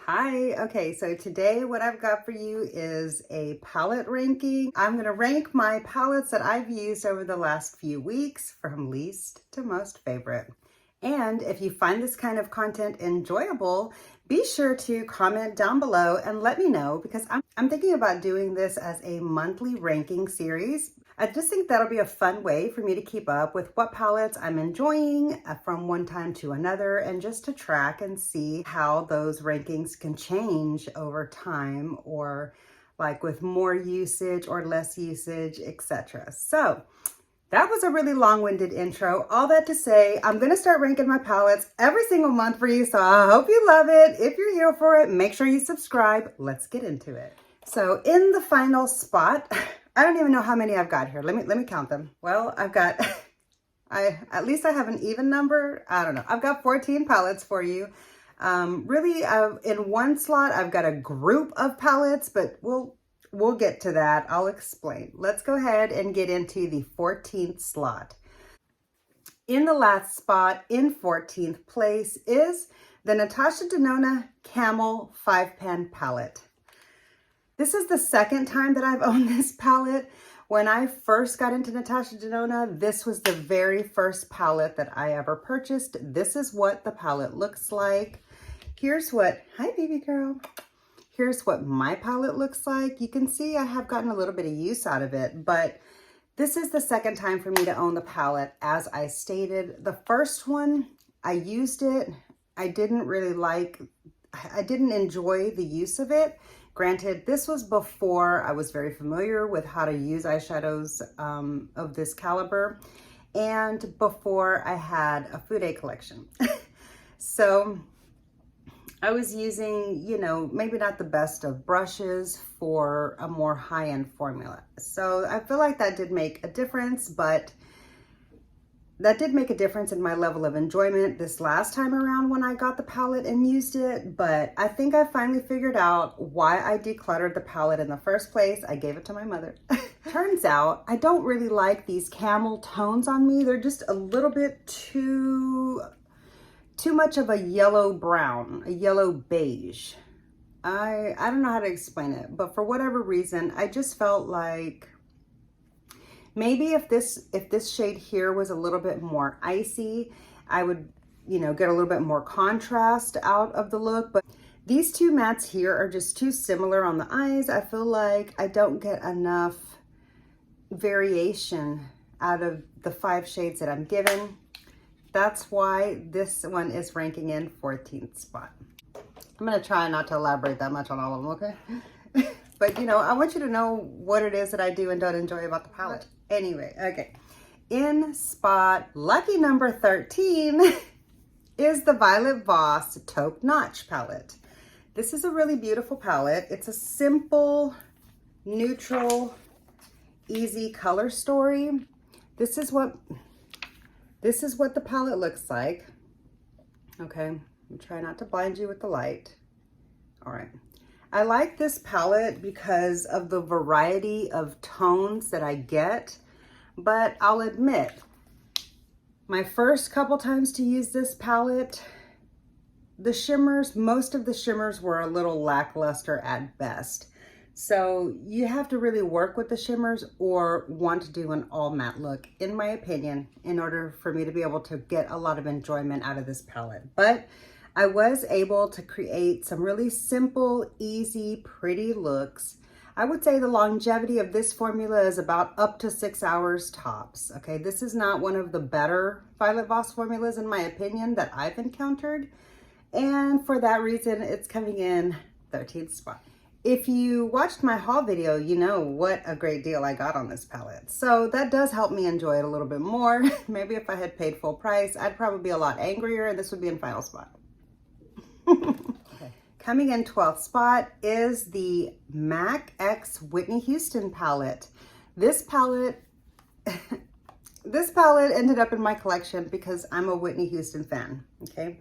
Hi, okay, so today what I've got for you is a palette ranking. I'm gonna rank my palettes that I've used over the last few weeks from least to most favorite. And if you find this kind of content enjoyable, be sure to comment down below and let me know because I'm thinking about doing this as a monthly ranking series. I just think that'll be a fun way for me to keep up with what palettes I'm enjoying from one time to another and just to track and see how those rankings can change over time or like with more usage or less usage, etc. So that was a really long-winded intro. All that to say, I'm going to start ranking my palettes every single month for you, so I hope you love it. If you're here for it, make sure you subscribe. Let's get into it. So in the final spot, I don't even know how many I've got here. Let me count them. Well, I've got, at least I have an even number. I don't know. I've got 14 palettes for you. Really, in one slot, I've got a group of palettes, but we'll get to that. I'll explain. Let's go ahead and get into the 14th slot. In the last spot, in 14th place, is the Natasha Denona Camel 5-Pan palette. This is the second time that I've owned this palette. When I first got into Natasha Denona, this was the very first palette that I ever purchased. This is what the palette looks like. Here's what, hi baby girl. Here's what my palette looks like. You can see I have gotten a little bit of use out of it, but this is the second time for me to own the palette. As I stated, the first one, I used it. I didn't enjoy the use of it. Granted, this was before I was very familiar with how to use eyeshadows of this caliber and before I had a Fude collection. So I was using, you know, maybe not the best of brushes for a more high-end formula. So I feel like that did make a difference, but that did make a difference in my level of enjoyment this last time around when I got the palette and used it. But I think I finally figured out why I decluttered the palette in the first place. I gave it to my mother. Turns out I don't really like these camel tones on me. They're just a little bit too much of a yellow brown, a yellow beige. I don't know how to explain it, but for whatever reason, I just felt like maybe if this shade here was a little bit more icy, I would, you know, get a little bit more contrast out of the look. But these two mattes here are just too similar on the eyes. I feel like I don't get enough variation out of the 5 shades that I'm given. That's why this one is ranking in 14th spot. I'm gonna try not to elaborate that much on all of them, okay? But you know, I want you to know what it is that I do and don't enjoy about the palette. Anyway, okay. In spot lucky number 13 is the Violet Voss Taupe Notch palette. This is a really beautiful palette. It's a simple, neutral, easy color story. This is what the palette looks like. Okay, I'm trying not to blind you with the light. All right. I like this palette because of the variety of tones that I get, but I'll admit, my first couple times to use this palette, the shimmers, most of the shimmers were a little lackluster at best. So you have to really work with the shimmers or want to do an all matte look, in my opinion, in order for me to be able to get a lot of enjoyment out of this palette. But I was able to create some really simple, easy, pretty looks. I would say the longevity of this formula is about up to 6 hours tops. Okay, this is not one of the better Violet Voss formulas, in my opinion, that I've encountered. And for that reason, it's coming in 13th spot. If you watched my haul video, you know what a great deal I got on this palette. So that does help me enjoy it a little bit more. Maybe if I had paid full price, I'd probably be a lot angrier and this would be in final spot. Okay. Coming in 12th spot is the MAC X Whitney Houston palette. This palette ended up in my collection because I'm a Whitney Houston fan, okay?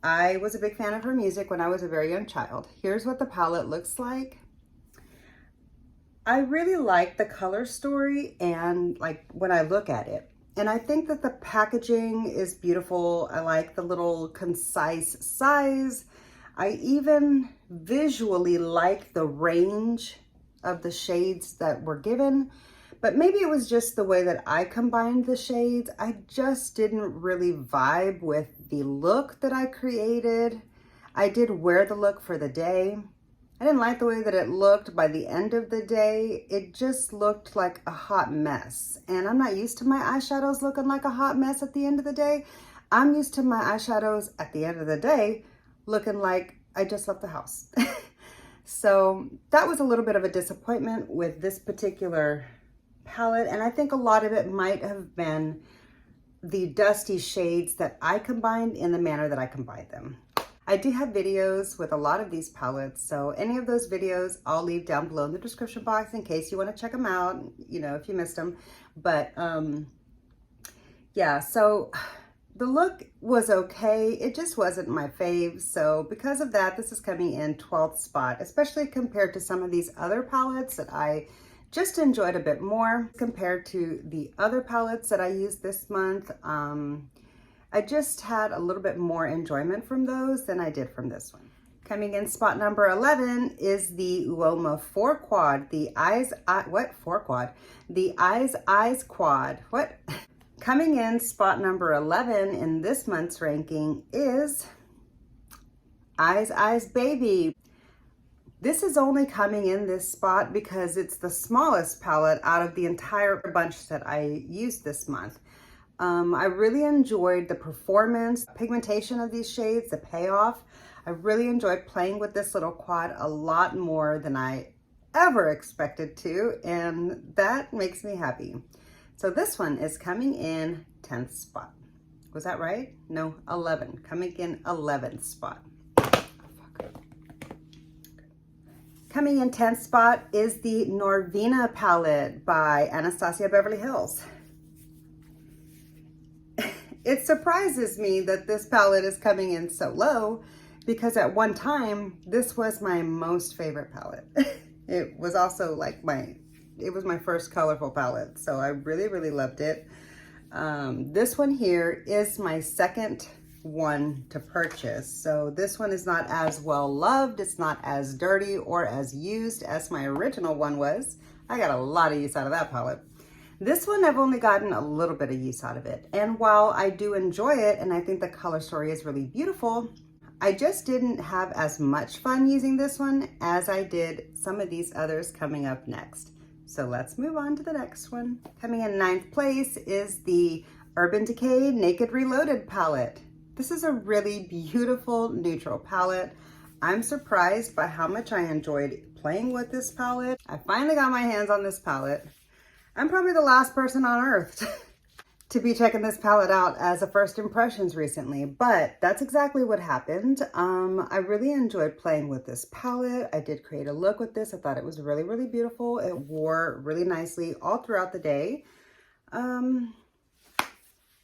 I was a big fan of her music when I was a very young child. Here's what the palette looks like. I really like the color story and like when I look at it. And I think that the packaging is beautiful. I like the little concise size. I even visually like the range of the shades that were given, but maybe it was just the way that I combined the shades. I just didn't really vibe with the look that I created. I did wear the look for the day. I didn't like the way that it looked by the end of the day. It just looked like a hot mess. And I'm not used to my eyeshadows looking like a hot mess at the end of the day. I'm used to my eyeshadows at the end of the day looking like I just left the house. So that was a little bit of a disappointment with this particular palette. And I think a lot of it might have been the dusty shades that I combined in the manner that I combined them. I do have videos with a lot of these palettes, so any of those videos I'll leave down below in the description box in case you want to check them out, you know, if you missed them. But yeah, so the look was okay. It just wasn't my fave. So because of that, this is coming in 12th spot, especially compared to some of these other palettes that I just enjoyed a bit more compared to the other palettes that I used this month. I just had a little bit more enjoyment from those than I did from this one. Coming in spot number 11 is the Uoma 4 Quad, the Eyes Quad. What? Coming in spot number 11 in this month's ranking is Eyes Baby. This is only coming in this spot because it's the smallest palette out of the entire bunch that I used this month. I really enjoyed the performance, pigmentation of these shades, the payoff. I really enjoyed playing with this little quad a lot more than I ever expected to, and that makes me happy. So this one is coming in 10th spot. Was that right? No, 11. Coming in 11th spot. Coming in 10th spot is the Norvina palette by Anastasia Beverly Hills. It surprises me that this palette is coming in so low because at one time, this was my most favorite palette. It was also like it was my first colorful palette. So I really, really loved it. This one here is my second one to purchase. So this one is not as well loved. It's not as dirty or as used as my original one was. I got a lot of use out of that palette. This one, I've only gotten a little bit of use out of it. And while I do enjoy it, and I think the color story is really beautiful, I just didn't have as much fun using this one as I did some of these others coming up next. So let's move on to the next one. Coming in 9th place is the Urban Decay Naked Reloaded palette. This is a really beautiful neutral palette. I'm surprised by how much I enjoyed playing with this palette. I finally got my hands on this palette. I'm probably the last person on earth to be checking this palette out as a first impressions recently, but that's exactly what happened. I really enjoyed playing with this palette. I did create a look with this. I thought it was really, really beautiful. It wore really nicely all throughout the day. I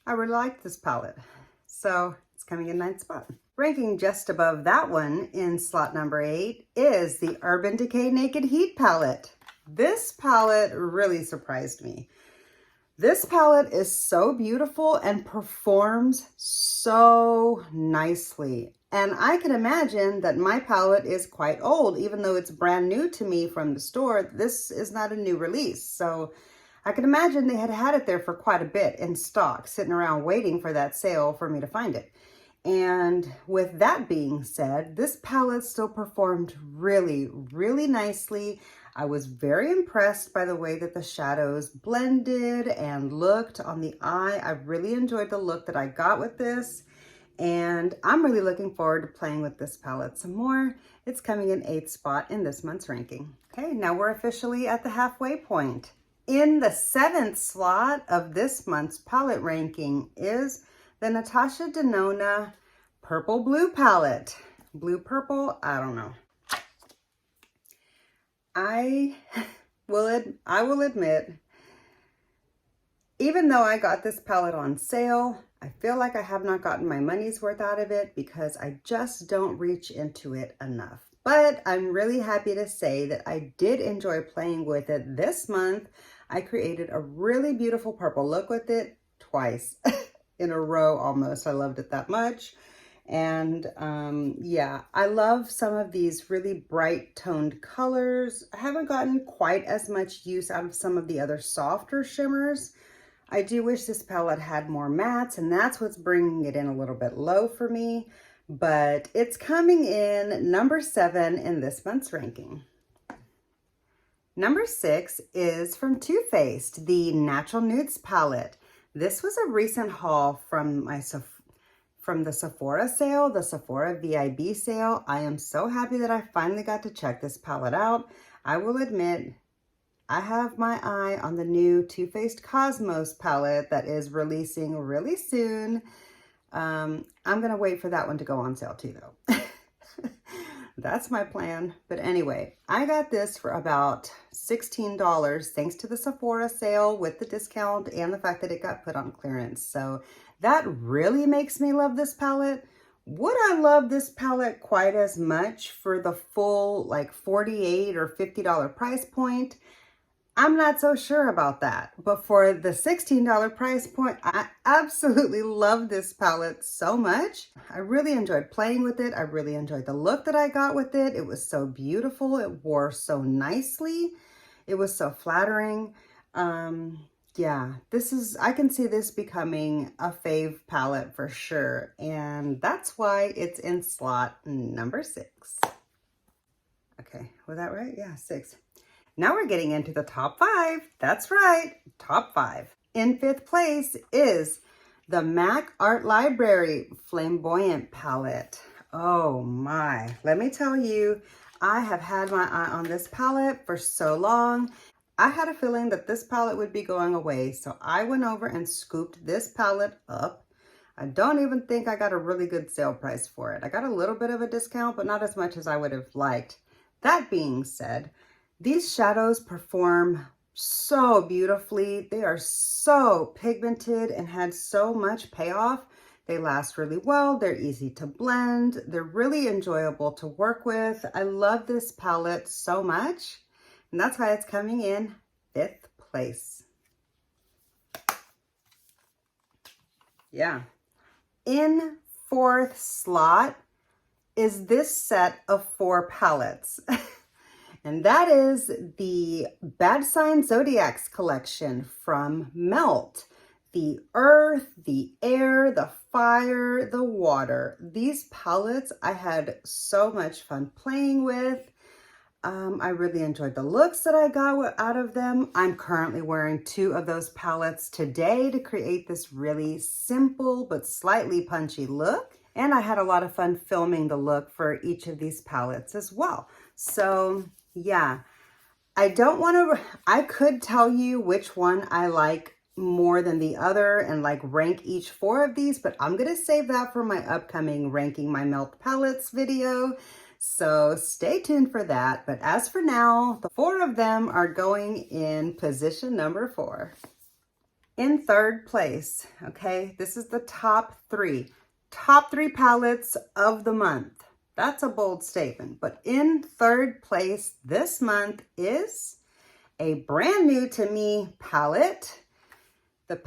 really liked this palette. So it's coming in 9th spot. Ranking just above that one in slot number 8 is the Urban Decay Naked Heat palette. This palette really surprised me. This palette is so beautiful and performs so nicely. And I can imagine that my palette is quite old, even though it's brand new to me from the store. This is not a new release. So I can imagine they had had it there for quite a bit in stock, sitting around waiting for that sale for me to find it. And with that being said, this palette still performed really, really nicely. I was very impressed by the way that the shadows blended and looked on the eye. I really enjoyed the look that I got with this, and I'm really looking forward to playing with this palette some more. It's coming in 8th spot in this month's ranking. Okay, now we're officially at the halfway point. In the 7th slot of this month's palette ranking is the Natasha Denona Purple Blue palette. Blue purple, I don't know. I will admit, even though I got this palette on sale, I feel like I have not gotten my money's worth out of it because I just don't reach into it enough. But I'm really happy to say that I did enjoy playing with it this month. I created a really beautiful purple look with it twice in a row almost. I loved it that much. And yeah, I love some of these really bright toned colors. I haven't gotten quite as much use out of some of the other softer shimmers. I do wish this palette had more mattes, and that's what's bringing it in a little bit low for me. But it's coming in number 7 in this month's ranking. Number 6 is from Too Faced, the Natural Nudes palette. This was a recent haul from the Sephora sale, the Sephora VIB sale. I am so happy that I finally got to check this palette out. I will admit, I have my eye on the new Too Faced Cosmos palette that is releasing really soon. I'm going to wait for that one to go on sale too, though. That's my plan. But anyway, I got this for about $16 thanks to the Sephora sale with the discount and the fact that it got put on clearance. So that really makes me love this palette. Would I love this palette quite as much for the full like $48 or $50 price point? I'm not so sure about that, but for the $16 price point, I absolutely love this palette so much. I really enjoyed playing with it. I really enjoyed the look that I got with it. It was so beautiful. It wore so nicely. It was so flattering. Yeah, I can see this becoming a fave palette for sure. And that's why it's in slot number 6. Okay, was that right? Yeah, 6. Now we're getting into the top 5. That's right, top 5. In 5th place is the MAC Art Library Flamboyant palette. Oh my, let me tell you, I have had my eye on this palette for so long. I had a feeling that this palette would be going away, so I went over and scooped this palette up. I don't even think I got a really good sale price for it. I got a little bit of a discount, but not as much as I would have liked. That being said, these shadows perform so beautifully. They are so pigmented and had so much payoff. They last really well. They're easy to blend. They're really enjoyable to work with. I love this palette so much, and that's why it's coming in 5th place. Yeah. In 4th slot is this set of 4 palettes. And that is the Bad Sign Zodiacs collection from Melt. The earth, the air, the fire, the water. These palettes I had so much fun playing with. I really enjoyed the looks that I got out of them. I'm currently wearing 2 of those palettes today to create this really simple but slightly punchy look. And I had a lot of fun filming the look for each of these palettes as well. So yeah, I could tell you which one I like more than the other and like rank each 4 of these, but I'm going to save that for my upcoming ranking my Melt palettes video. So stay tuned for that. But as for now, the 4 of them are going in position number 4. In 3rd place, okay, this is the top 3 palettes of the month. That's a bold statement, but in 3rd place this month is a brand new to me palette. The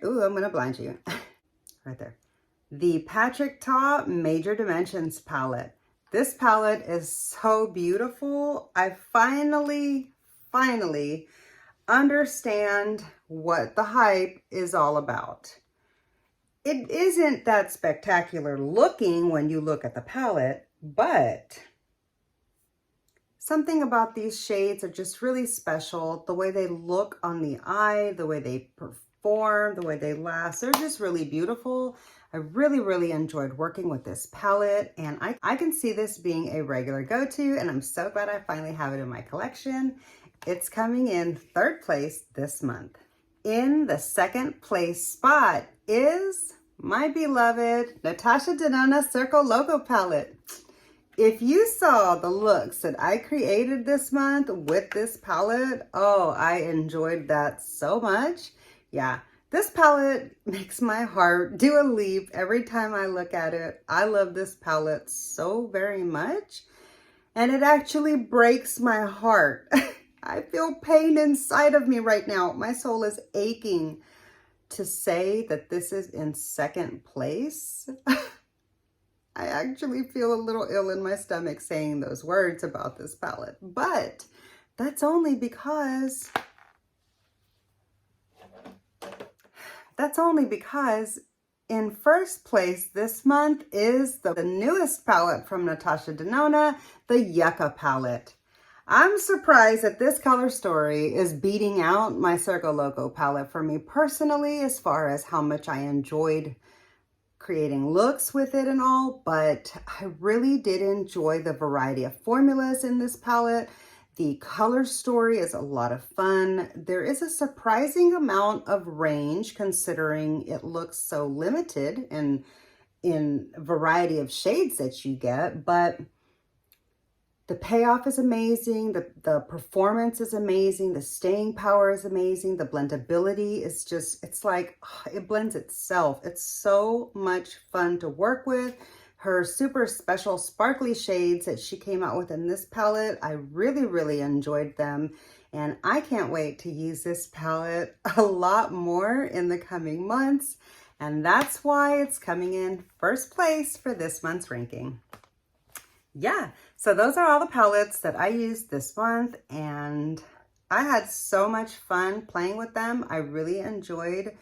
I'm gonna blind you. Right there. The Patrick Ta Major Dimensions palette. This palette is so beautiful. I finally understand what the hype is all about. It isn't that spectacular looking when you look at the palette, but something about these shades are just really special. The way they look on the eye, the way they perform, the way they last, they're just really beautiful. I really enjoyed working with this palette, and I can see this being a regular go-to, and I'm so glad I finally have it in my collection. It's coming in 3rd place this month. In the 2nd place spot is my beloved Natasha Denona Circo Loco palette. If you saw the looks that I created this month with this palette, oh, I enjoyed that so much. Yeah, this palette makes my heart do a leap every time I look at it. I love this palette so very much, and it actually breaks my heart. I feel pain inside of me right now. My soul is aching to say that this is in 2nd place. I actually feel a little ill in my stomach saying those words about this palette, but that's only because in first place this month is the newest palette from Natasha Denona, the Yucca palette. I'm surprised that this color story is beating out my Circo Loco palette for me personally, as far as how much I enjoyed creating looks with it and all, but I really did enjoy the variety of formulas in this palette. The color story is a lot of fun. There is a surprising amount of range considering it looks so limited in variety of shades that you get, but the payoff is amazing. The performance is amazing. The staying power is amazing. The blendability is just, it's like, it blends itself. It's so much fun to work with. Her super special sparkly shades that she came out with in this palette, I really, really enjoyed them. And I can't wait to use this palette a lot more in the coming months. And that's why it's coming in first place for this month's ranking. Yeah, so those are all the palettes that I used this month, and I had so much fun playing with them. I really enjoyed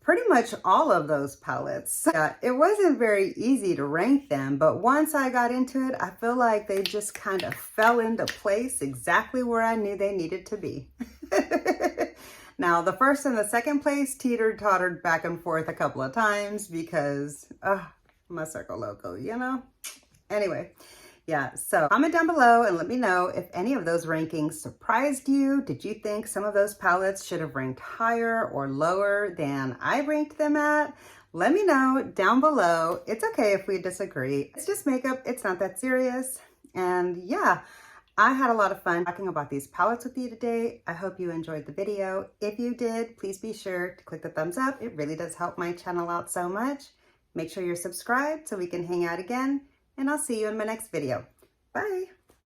pretty much all of those palettes. Yeah, it wasn't very easy to rank them, but once I got into it, I feel like they just kind of fell into place exactly where I knew they needed to be. Now, the first and the second place teetered-tottered back and forth a couple of times because, my Circo Loco, you know? Anyway, yeah, so comment down below and let me know if any of those rankings surprised you. Did you think some of those palettes should have ranked higher or lower than I ranked them at? Let me know down below. It's okay if we disagree. It's just makeup. It's not that serious. And yeah, I had a lot of fun talking about these palettes with you today. I hope you enjoyed the video. If you did, please be sure to click the thumbs up. It really does help my channel out so much. Make sure you're subscribed so we can hang out again. And I'll see you in my next video. Bye.